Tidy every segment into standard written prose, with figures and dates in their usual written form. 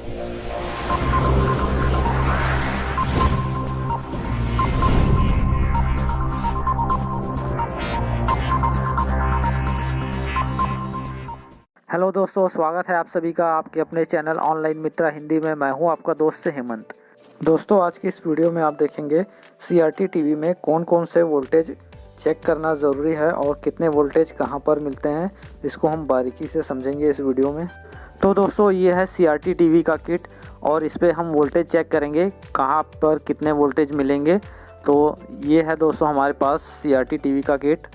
Hello दोस्तों, स्वागत है आप सभी का आपके अपने चैनल ऑनलाइन मित्रा हिंदी में। मैं हूं आपका दोस्त हेमंत। दोस्तों, आज की इस वीडियो में आप देखेंगे सीआरटी टीवी में कौन कौन से वोल्टेज चेक करना ज़रूरी है और कितने वोल्टेज कहां पर मिलते हैं, इसको हम बारीकी से समझेंगे इस वीडियो में। तो दोस्तों, ये है सीआरटी टीवी का किट और इस पर हम वोल्टेज चेक करेंगे कहाँ पर कितने वोल्टेज मिलेंगे। तो ये है दोस्तों हमारे पास सीआरटी टीवी का किट।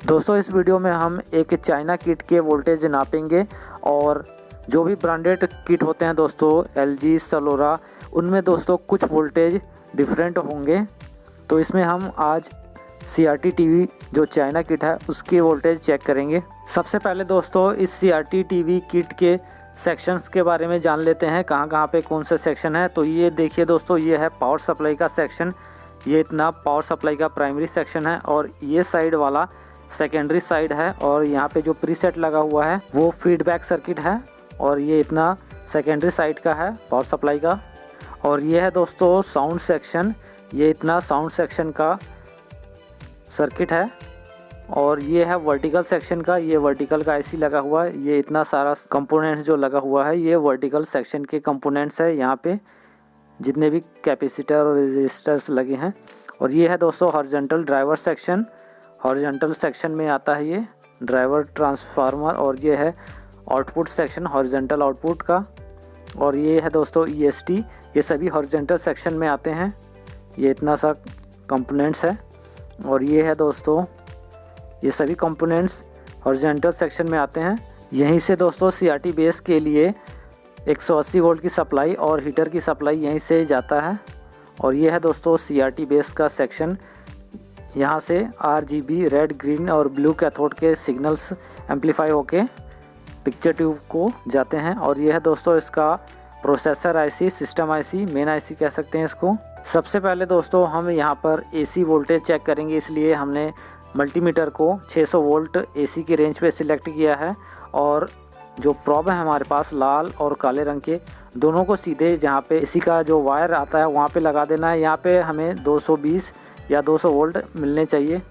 दोस्तों, इस वीडियो में हम एक चाइना किट के वोल्टेज नापेंगे और जो भी ब्रांडेड किट होते हैं दोस्तों, एलजी, सलोरा, उनमें दोस्तों कुछ वोल्टेज डिफरेंट होंगे। तो इसमें हम आज सीआरटी टीवी जो चाइना किट है उसके वोल्टेज चेक करेंगे। सबसे पहले दोस्तों इस सीआरटी टीवी किट के सेक्शंस के बारे में जान लेते हैं, कहाँ कहाँ पे कौन से सेक्शन है। तो ये देखिए दोस्तों, ये है पावर सप्लाई का सेक्शन। ये इतना पावर सप्लाई का प्राइमरी सेक्शन है और ये साइड वाला सेकेंडरी साइड है और यहाँ पे जो प्रीसेट लगा हुआ है वो फीडबैक सर्किट है और ये इतना सेकेंडरी साइड का है पावर सप्लाई का। और ये है दोस्तों साउंड सेक्शन, ये इतना साउंड सेक्शन का सर्किट है। और ये है वर्टिकल सेक्शन का, ये वर्टिकल का आईसी लगा हुआ है। ये इतना सारा कंपोनेंट्स जो लगा हुआ है ये वर्टिकल सेक्शन के कंपोनेंट्स है, यहाँ पे जितने भी कैपेसिटर और रेजिस्टर्स लगे हैं। और ये है दोस्तों horizontal driver section, horizontal section में आता है ये ड्राइवर ट्रांसफार्मर। और ये है आउटपुट सेक्शन हॉरिजॉन्टल आउटपुट का। और ये है दोस्तों ईएसटी, ये सभी हॉरिजॉन्टल सेक्शन में आते हैं। ये इतना सा कंपोनेंट्स है और ये है दोस्तों ये सभी कंपोनेंट्स हॉरिजॉन्टल सेक्शन में आते हैं। यहीं से दोस्तों सीआरटी बेस के लिए 180 वोल्ट की सप्लाई और हीटर की सप्लाई यहीं से जाता है। और ये है दोस्तों सीआरटी बेस का सेक्शन, यहाँ से आरजीबी रेड, ग्रीन और ब्लू कैथोड के सिग्नल्स एम्पलीफाई होके पिक्चर ट्यूब को जाते हैं। और ये है दोस्तों इसका processor IC, system IC, main IC कह सकते हैं इसको। सबसे पहले दोस्तों हम यहाँ पर एसी वोल्टेज चेक करेंगे, इसलिए हमने मल्टीमीटर को 600 वोल्ट एसी की रेंज पे सिलेक्ट किया है। और जो प्रॉब है हमारे पास लाल और काले रंग के, दोनों को सीधे जहाँ पे एसी का जो वायर आता है वहाँ पे लगा देना है। यहाँ पे हमें 220 या 200 वोल्ट मिलने चाहिए।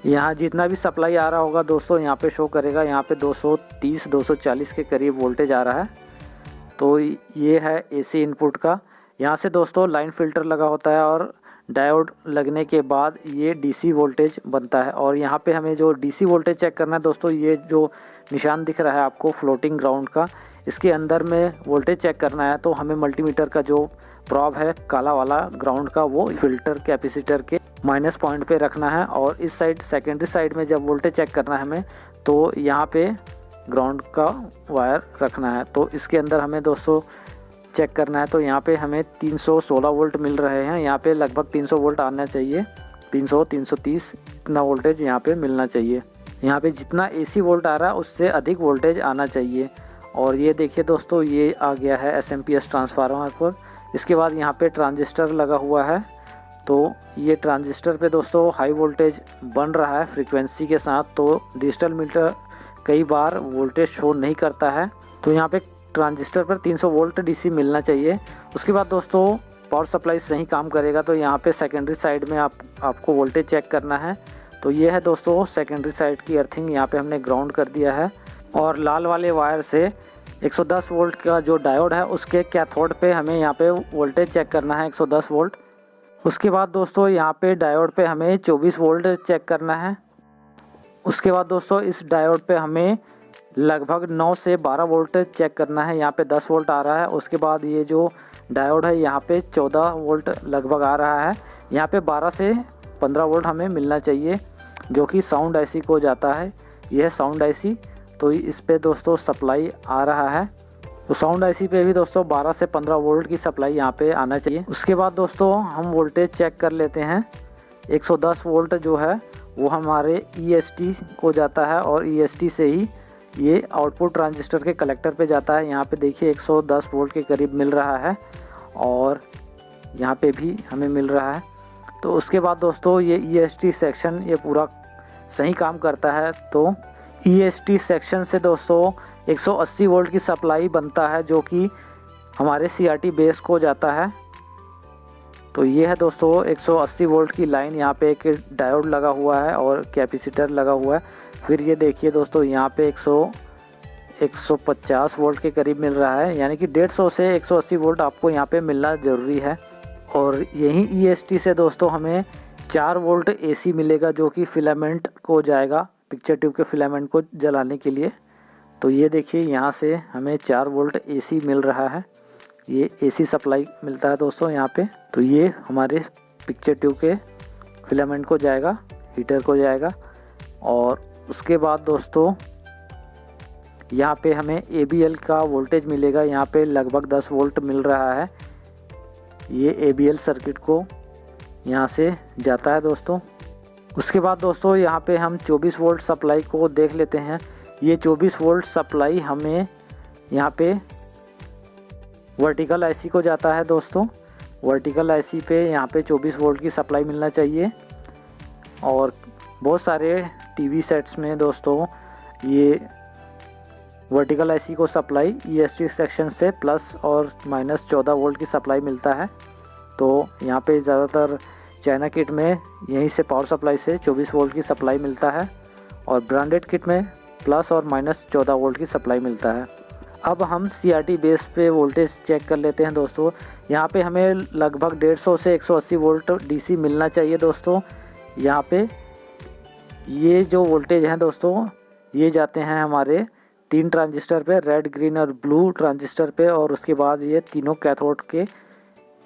यहाँ जितना भी सप्लाई आ रहा होगा दोस्तों यहाँ पे शो करेगा, यहाँ पे 230 240 के करीब वोल्टेज आ रहा है। तो ये है एसी इनपुट का। यहाँ से दोस्तों लाइन फिल्टर लगा होता है और डायोड लगने के बाद ये डीसी वोल्टेज बनता है। और यहाँ पे हमें जो डीसी वोल्टेज चेक करना है दोस्तों, ये जो निशान दिख रहा है आपको फ्लोटिंग ग्राउंड का, इसके अंदर में वोल्टेज चेक करना है। तो हमें मल्टीमीटर का जो प्रॉब है काला वाला ग्राउंड का, वो फिल्टर कैपेसिटर के माइनस पॉइंट पे रखना है। और इस साइड सेकेंडरी साइड में जब वोल्टेज चेक करना है हमें, तो यहाँ पे ग्राउंड का वायर रखना है। तो इसके अंदर हमें दोस्तों चेक करना है। तो यहाँ पे हमें 316 वोल्ट मिल रहे हैं, यहाँ पे लगभग 300 वोल्ट आना चाहिए, 300 330 इतना वोल्टेज यहाँ पे मिलना चाहिए। यहाँ पे जितना एसी वोल्ट आ रहा है उससे अधिक वोल्टेज आना चाहिए। और ये देखिए दोस्तों, ये आ गया है एसएमपीएस ट्रांसफार्मर पर। इसके बाद यहाँ पे ट्रांजिस्टर लगा हुआ है। तो ये ट्रांजिस्टर पे दोस्तों हाई वोल्टेज बन रहा है फ्रीक्वेंसी के साथ। तो डिजिटल मीटर कई बार वोल्टेज शो नहीं करता है। तो यहाँ पे ट्रांजिस्टर पर 300 वोल्ट डीसी मिलना चाहिए। उसके बाद दोस्तों पावर सप्लाई सही काम करेगा। तो यहाँ पे सेकेंडरी साइड में आपको वोल्टेज चेक करना है। तो ये है दोस्तों सेकेंडरी साइड की अर्थिंग, यहाँ पे हमने ग्राउंड कर दिया है। और लाल वाले वायर से 110 वोल्ट का जो डायोड है उसके कैथोड पे हमें यहाँ पे वोल्टेज चेक करना है 110 वोल्ट। उसके बाद दोस्तों यहाँ पे डायोड पे हमें 24 वोल्ट चेक करना है। उसके बाद दोस्तों इस डायोड पे हमें लगभग 9 से 12 वोल्ट चेक करना है, यहाँ पे 10 वोल्ट आ रहा है। उसके बाद ये जो डायोड है यहाँ पे 14 वोल्ट लगभग आ रहा है, यहाँ पे 12 से 15 वोल्ट हमें मिलना चाहिए, जो कि साउंड आईसी को जाता है। यह है साउंड आईसी। तो इस पे दोस्तों सप्लाई आ रहा है। तो साउंड आईसी पे भी दोस्तों 12 से 15 वोल्ट की सप्लाई यहाँ पे आना चाहिए। उसके बाद दोस्तों हम वोल्टेज चेक कर लेते हैं। 110 वोल्ट जो है वो हमारे ईएसटी को जाता है और ईएसटी से ही ये आउटपुट ट्रांजिस्टर के कलेक्टर पे जाता है। यहाँ पे देखिए 110 वोल्ट के करीब मिल रहा है और यहाँ पे भी हमें मिल रहा है। तो उसके बाद दोस्तों ये ईएसटी सेक्शन ये पूरा सही काम करता है। तो ईएसटी सेक्शन से दोस्तों 180 वोल्ट की सप्लाई बनता है, जो कि हमारे CRT बेस को जाता है। तो ये है दोस्तों 180 वोल्ट की लाइन, यहाँ पे एक डायोड लगा हुआ है और कैपेसिटर लगा हुआ है। फिर ये देखिए दोस्तों यहाँ पे 150 वोल्ट के करीब मिल रहा है, यानी कि 150 से 180 वोल्ट आपको यहाँ पे मिलना ज़रूरी है। और यही EST से दोस्तों हमें 4 वोल्ट AC मिलेगा, जो कि फिलामेंट को जाएगा, पिक्चर ट्यूब के फिलामेंट को जलाने के लिए। तो ये देखिए यहाँ से हमें 4 वोल्ट AC मिल रहा है, ये AC सप्लाई मिलता है दोस्तों यहाँ पे। तो ये हमारे पिक्चर ट्यूब के फिलामेंट को जाएगा, हीटर को जाएगा। और उसके बाद दोस्तों यहाँ पे हमें ABL का वोल्टेज मिलेगा, यहाँ पे लगभग 10 वोल्ट मिल रहा है। ये ABL सर्किट को यहाँ से जाता है दोस्तों। उसके बाद दोस्तों यहाँ पे हम 24 वोल्ट सप्लाई को देख लेते हैं। ये 24 वोल्ट सप्लाई हमें यहाँ पे वर्टिकल IC को जाता है दोस्तों। वर्टिकल IC पे यहाँ पे 24 वोल्ट की सप्लाई मिलना चाहिए। और बहुत सारे टीवी सेट्स में दोस्तों ये वर्टिकल IC को सप्लाई EST सेक्शन से प्लस और माइनस 14 वोल्ट की सप्लाई मिलता है। तो यहाँ पे ज़्यादातर चाइना किट में यहीं से पावर सप्लाई से 24 वोल्ट की सप्लाई मिलता है और ब्रांडेड किट में प्लस और माइनस 14 वोल्ट की सप्लाई मिलता है। अब हम CRT बेस पे वोल्टेज चेक कर लेते हैं दोस्तों। यहाँ पे हमें लगभग 150 से 180 वोल्ट DC मिलना चाहिए दोस्तों। यहाँ पे ये जो वोल्टेज हैं दोस्तों, ये जाते हैं हमारे 3 ट्रांजिस्टर पे, रेड, ग्रीन और ब्लू ट्रांजिस्टर पे। और उसके बाद ये तीनों कैथोड के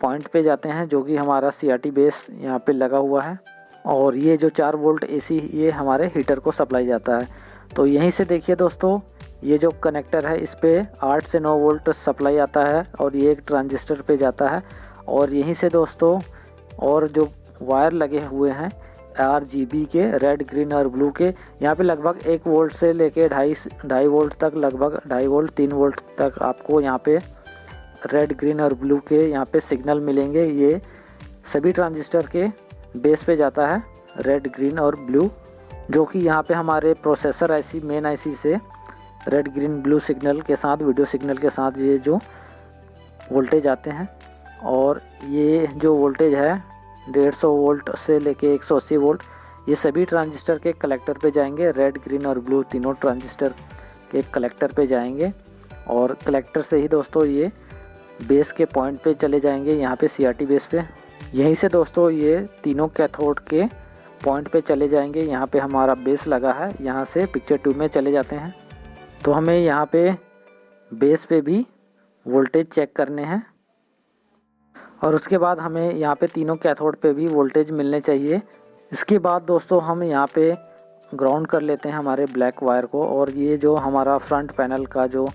पॉइंट पे जाते हैं, जो कि हमारा CRT बेस यहाँ पे लगा हुआ है। और ये जो 4 वोल्ट AC ये हमारे हीटर को सप्लाई जाता है। तो यहीं से देखिए दोस्तों, ये जो कनेक्टर है इस पे 8 से 9 वोल्ट सप्लाई आता है और ये एक ट्रांजिस्टर पे जाता है। और यहीं से दोस्तों और जो वायर लगे हुए हैं RGB के, रेड, ग्रीन और ब्लू के, यहाँ पे लगभग 1 वोल्ट से लेके 2.5 वोल्ट तक, लगभग 2.5 वोल्ट 3 वोल्ट तक आपको यहाँ पे रेड, ग्रीन और ब्लू के यहाँ पे सिग्नल मिलेंगे। ये सभी ट्रांजिस्टर के बेस पे जाता है, रेड, ग्रीन और ब्लू, जो कि यहाँ पे हमारे प्रोसेसर IC मेन IC से रेड, ग्रीन, ब्लू सिग्नल के साथ, वीडियो सिग्नल के साथ ये जो वोल्टेज आते हैं। और ये जो वोल्टेज है 150 वोल्ट से लेके 180 वोल्ट, ये सभी ट्रांजिस्टर के कलेक्टर पे जाएंगे। रेड, ग्रीन और ब्लू तीनों ट्रांजिस्टर के कलेक्टर पे जाएंगे और कलेक्टर से ही दोस्तों ये बेस के पॉइंट पे चले जाएंगे, यहाँ पे CRT बेस पे। यहीं से दोस्तों ये तीनों कैथोड के पॉइंट पे चले जाएंगे, यहाँ पे हमारा बेस लगा है, यहाँ से पिक्चर ट्यूब में चले जाते हैं। तो हमें यहाँ पे बेस पे भी वोल्टेज चेक करने हैं और उसके बाद हमें यहाँ पे तीनों कैथोड पे भी वोल्टेज मिलने चाहिए। इसके बाद दोस्तों हम यहाँ पे ग्राउंड कर लेते हैं हमारे ब्लैक वायर को। और ये जो हमारा फ्रंट पैनल का जो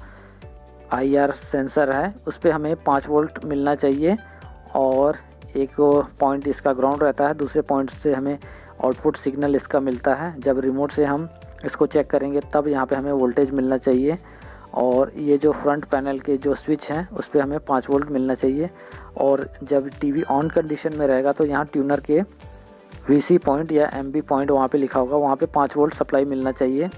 IR सेंसर है उस पे हमें 5 वोल्ट मिलना चाहिए और एक पॉइंट इसका ग्राउंड रहता है, दूसरे पॉइंट से हमें आउटपुट सिग्नल इसका मिलता है। जब रिमोट से हम इसको चेक करेंगे तब यहाँ पे हमें वोल्टेज मिलना चाहिए। और ये जो फ्रंट पैनल के जो स्विच हैं उस पे हमें 5 वोल्ट मिलना चाहिए। और जब टीवी ऑन कंडीशन में रहेगा तो यहाँ ट्यूनर के VC पॉइंट या MB पॉइंट वहाँ पे लिखा होगा, वहाँ पे 5 वोल्ट सप्लाई मिलना चाहिए।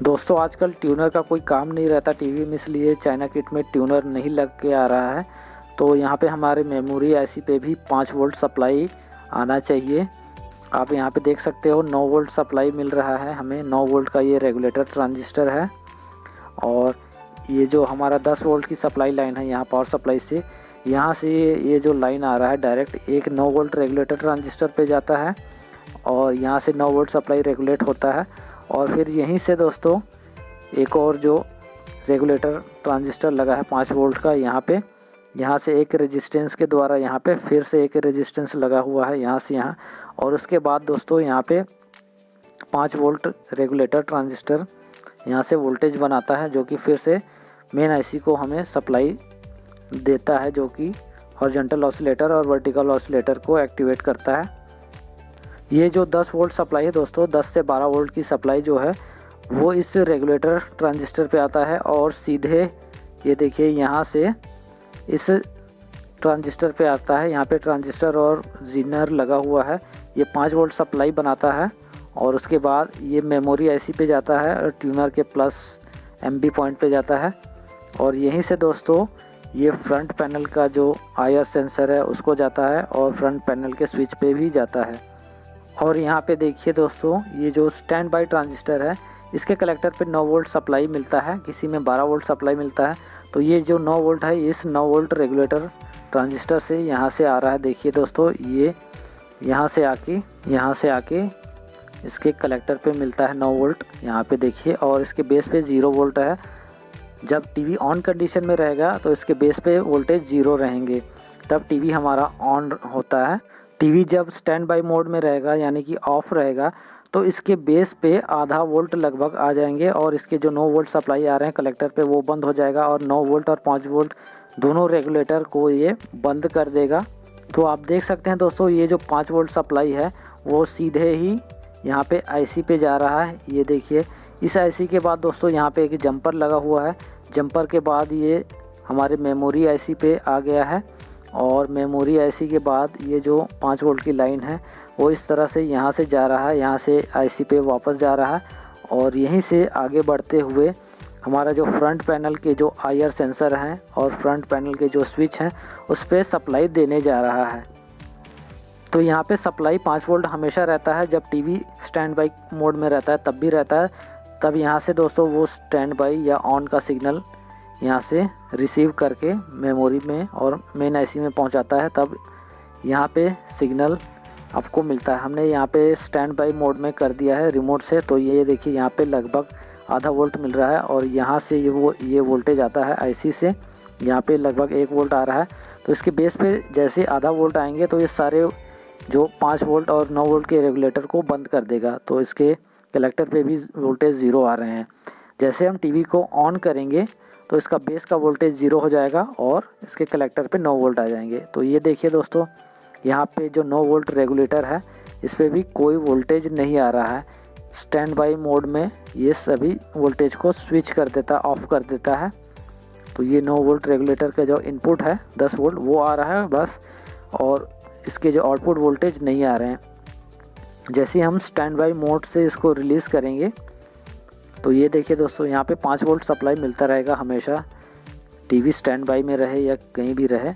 दोस्तों आजकल ट्यूनर का कोई काम नहीं रहता टीवी में, इसलिए चाइना किट में ट्यूनर नहीं लग के आ रहा है। तो यहाँ पे हमारे मेमोरी IC पे भी 5 वोल्ट सप्लाई आना चाहिए। आप यहाँ पे देख सकते हो 9 वोल्ट सप्लाई मिल रहा है हमें। 9 वोल्ट का ये रेगुलेटर ट्रांजिस्टर है और ये जो हमारा 10 वोल्ट की सप्लाई लाइन है यहाँ पावर सप्लाई से, यहाँ से ये जो लाइन आ रहा है डायरेक्ट एक 9 वोल्ट रेगुलेटर ट्रांजिस्टर पे जाता है और यहाँ से 9 वोल्ट सप्लाई रेगुलेट होता है। और फिर यहीं से दोस्तों एक और जो रेगुलेटर ट्रांजिस्टर लगा है 5 वोल्ट का, यहाँ से एक रेजिस्टेंस के द्वारा यहाँ पे फिर से एक रेजिस्टेंस लगा हुआ है यहाँ से यहाँ। और उसके बाद दोस्तों यहाँ पे 5 वोल्ट रेगुलेटर ट्रांजिस्टर यहाँ से वोल्टेज बनाता है, जो कि फिर से मेन IC को हमें सप्लाई देता है, जो कि हॉरिजॉन्टल ऑसिलेटर और वर्टिकल ऑसिलेटर को एक्टिवेट करता है। ये जो 10 वोल्ट सप्लाई है दोस्तों, 10 से 12 वोल्ट की सप्लाई जो है वो इस रेगुलेटर ट्रांजिस्टर पे आता है और सीधे ये देखिए यहाँ से इस ट्रांजिस्टर पे आता है। यहाँ पे ट्रांजिस्टर और जीनर लगा हुआ है, ये 5 वोल्ट सप्लाई बनाता है। और उसके बाद ये मेमोरी IC पे जाता है और ट्यूनर के प्लस MB पॉइंट पे जाता है। और यहीं से दोस्तों ये फ्रंट पैनल का जो IR सेंसर है उसको जाता है और फ्रंट पैनल के स्विच पे भी जाता है। और यहाँ पे देखिए दोस्तों, ये जो स्टैंड बाई ट्रांजिस्टर है इसके कलेक्टर पे 9 वोल्ट सप्लाई मिलता है, किसी में 12 वोल्ट सप्लाई मिलता है। तो ये जो 9 वोल्ट है इस 9 वोल्ट रेगुलेटर ट्रांजिस्टर से यहाँ से आ रहा है। देखिए दोस्तों, ये यहाँ से आके इसके कलेक्टर पे मिलता है 9 वोल्ट, यहाँ पे देखिए। और इसके बेस पे 0 वोल्ट है। जब टीवी ऑन कंडीशन में रहेगा तो इसके बेस पे वोल्टेज 0 रहेंगे, तब टीवी हमारा ऑन होता है। टीवी जब स्टैंड बाई मोड में रहेगा यानी कि ऑफ रहेगा तो इसके बेस पे आधा वोल्ट लगभग आ जाएंगे और इसके जो 9 वोल्ट सप्लाई आ रहे हैं कलेक्टर पे वो बंद हो जाएगा और 9 वोल्ट और 5 वोल्ट दोनों रेगुलेटर को ये बंद कर देगा। तो आप देख सकते हैं दोस्तों, ये जो 5 वोल्ट सप्लाई है वो सीधे ही यहाँ पे IC पे जा रहा है। ये देखिए, इस IC के बाद दोस्तों यहाँ पे एक जंपर लगा हुआ है। जंपर के बाद ये हमारे मेमोरी IC पे आ गया है और मेमोरी IC के बाद ये जो 5 वोल्ट की लाइन है वो इस तरह से यहाँ से जा रहा है, यहाँ से IC पे वापस जा रहा है और यहीं से आगे बढ़ते हुए हमारा जो फ्रंट पैनल के जो IR सेंसर हैं और फ्रंट पैनल के जो स्विच हैं उस पर सप्लाई देने जा रहा है। तो यहाँ पे सप्लाई 5 वोल्ट हमेशा रहता है, जब टीवी स्टैंड बाई मोड में रहता है तब भी रहता है। तब यहाँ से दोस्तों वो स्टैंड बाई या ऑन का सिग्नल यहाँ से रिसीव करके मेमोरी में और मेन IC में पहुँचाता है, तब यहाँ पे सिग्नल आपको मिलता है। हमने यहाँ पे स्टैंड बाई मोड में कर दिया है रिमोट से, तो ये देखिए यहाँ पे लगभग आधा वोल्ट मिल रहा है और यहाँ से ये वोल्टेज आता है IC से, यहाँ पे लगभग 1 वोल्ट आ रहा है। तो इसके बेस पे जैसे आधा वोल्ट आएंगे तो ये सारे जो 5 वोल्ट और 9 वोल्ट के रेगुलेटर को बंद कर देगा। तो इसके कलेक्टर पे भी वोल्टेज 0 आ रहे हैं। जैसे हम टीवी को ऑन करेंगे तो इसका बेस का वोल्टेज 0 हो जाएगा और इसके कलेक्टर पे 9 वोल्ट आ जाएंगे। तो ये देखिए दोस्तों, यहाँ पे जो 9 वोल्ट रेगुलेटर है इस पर भी कोई वोल्टेज नहीं आ रहा है। स्टैंड बाई मोड में ये सभी वोल्टेज को स्विच कर देता, ऑफ कर देता है। तो ये 9 वोल्ट रेगुलेटर का जो इनपुट है 10 वोल्ट वो आ रहा है बस, और इसके जो आउटपुट वोल्टेज नहीं आ रहे हैं। जैसे हम स्टैंड बाई मोड से इसको रिलीज़ करेंगे तो ये देखिए दोस्तों, यहाँ पे 5 वोल्ट सप्लाई मिलता रहेगा हमेशा, टीवी स्टैंड बाई में रहे या कहीं भी रहे।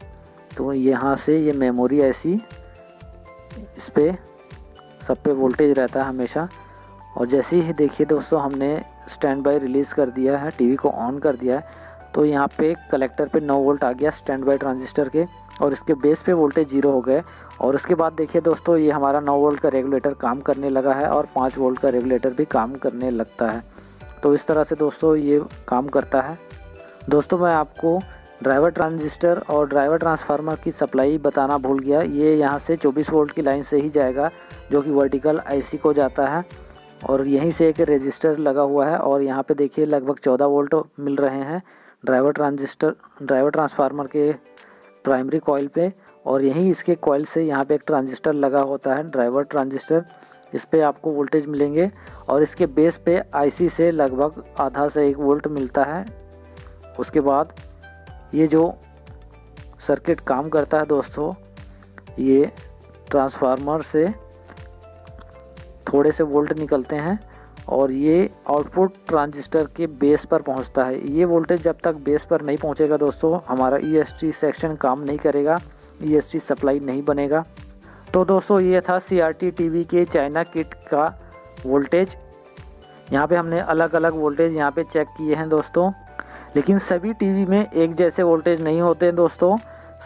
तो यहाँ से ये मेमोरी IC इस पर सब पे वोल्टेज रहता है हमेशा। और जैसे ही देखिए दोस्तों हमने स्टैंड बाई रिलीज़ कर दिया है, टीवी को ऑन कर दिया है, तो यहाँ पे कलेक्टर पे 9 वोल्ट आ गया स्टैंड बाई ट्रांजिस्टर के और इसके बेस पे वोल्टेज 0 हो गए। और उसके बाद देखिए दोस्तों, ये हमारा 9 वोल्ट का रेगुलेटर काम करने लगा है और 5 वोल्ट का रेगुलेटर भी काम करने लगता है। तो इस तरह से दोस्तों ये काम करता है। दोस्तों मैं आपको ड्राइवर ट्रांजिस्टर और ड्राइवर ट्रांसफार्मर की सप्लाई बताना भूल गया। ये यहाँ से 24 वोल्ट की लाइन से ही जाएगा जो कि वर्टिकल IC को जाता है और यहीं से एक रेजिस्टर लगा हुआ है और यहाँ पे देखिए लगभग 14 वोल्ट मिल रहे हैं ड्राइवर ट्रांसफार्मर के प्राइमरी कॉइल पे। और यहीं इसके कॉइल से यहाँ पे एक ट्रांजिस्टर लगा होता है ड्राइवर ट्रांजिस्टर, इस पे आपको वोल्टेज मिलेंगे और इसके बेस पे IC से लगभग आधा से 1 वोल्ट मिलता है। उसके बाद ये जो सर्किट काम करता है दोस्तों, ये ट्रांसफार्मर से थोड़े से वोल्ट निकलते हैं और ये आउटपुट ट्रांजिस्टर के बेस पर पहुंचता है। ये वोल्टेज जब तक बेस पर नहीं पहुंचेगा दोस्तों हमारा ESC सेक्शन काम नहीं करेगा, ESC सप्लाई नहीं बनेगा। तो दोस्तों ये था CRT टीवी के चाइना किट का वोल्टेज। यहाँ पे हमने अलग अलग वोल्टेज यहाँ पे चेक किए हैं दोस्तों, लेकिन सभी टीवी में एक जैसे वोल्टेज नहीं होते दोस्तों,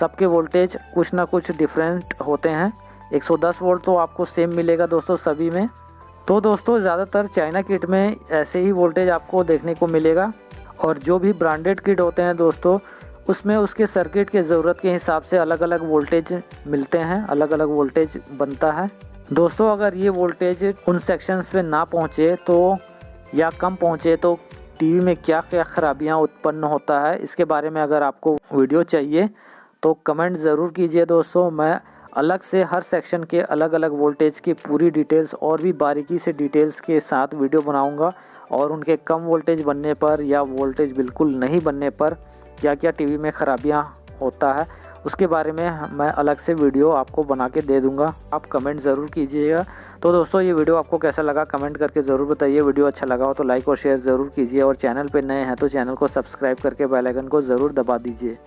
सबके वोल्टेज कुछ ना कुछ डिफरेंट होते हैं। 110 वोल्ट तो आपको सेम मिलेगा दोस्तों सभी में। तो दोस्तों ज़्यादातर चाइना किट में ऐसे ही वोल्टेज आपको देखने को मिलेगा और जो भी ब्रांडेड किट होते हैं दोस्तों उसमें उसके सर्किट के ज़रूरत के हिसाब से अलग अलग वोल्टेज मिलते हैं, अलग अलग वोल्टेज बनता है दोस्तों। अगर ये वोल्टेज उन सेक्शंस पे ना पहुँचे तो या कम पहुँचे तो टीवी में क्या क्या ख़राबियाँ उत्पन्न होता है, इसके बारे में अगर आपको वीडियो चाहिए तो कमेंट ज़रूर कीजिए दोस्तों। मैं अलग से हर सेक्शन के अलग अलग वोल्टेज की पूरी डिटेल्स और भी बारीकी से डिटेल्स के साथ वीडियो बनाऊंगा और उनके कम वोल्टेज बनने पर या वोल्टेज बिल्कुल नहीं बनने पर क्या क्या टीवी में ख़राबियाँ होता है उसके बारे में मैं अलग से वीडियो आपको बना के दे दूंगा। आप कमेंट ज़रूर कीजिएगा। तो दोस्तों ये वीडियो आपको कैसा लगा कमेंट करके ज़रूर बताइए। वीडियो अच्छा लगा हो तो लाइक और शेयर ज़रूर कीजिए और चैनल पर नए हैं तो चैनल को सब्सक्राइब करके बेल आइकन को ज़रूर दबा दीजिए।